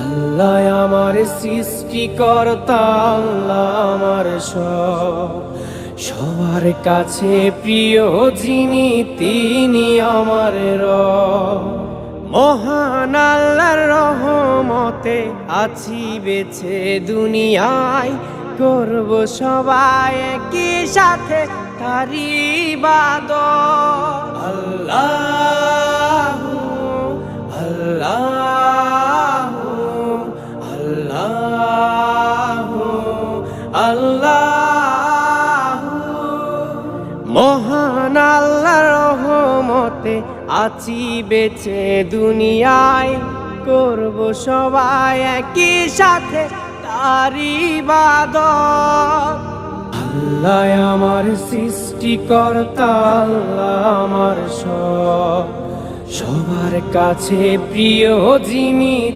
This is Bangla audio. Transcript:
আল্লাহ আমার সৃষ্টিকর্তা, আল্লাহ আমার সবার কাছে প্রিয় যিনি তিনি আমার রব। মহান আল্লাহর রহমতে আছি বেঁচে দুনিয়ায়, করব সবাই একই সাথে তার ইবাদত। আল্লাহু আল্লাহু আল্লাহু আল্লাহু। মহান আল্লাহর রহমতে আছি বেঁচে দুনিয়ায়, করব সবাই একই সাথে তার ইবাদত। আল্লাহ আমার সৃষ্টিকর্তা, আল্লাহ আমার সবার কাছে প্রিয় যিনি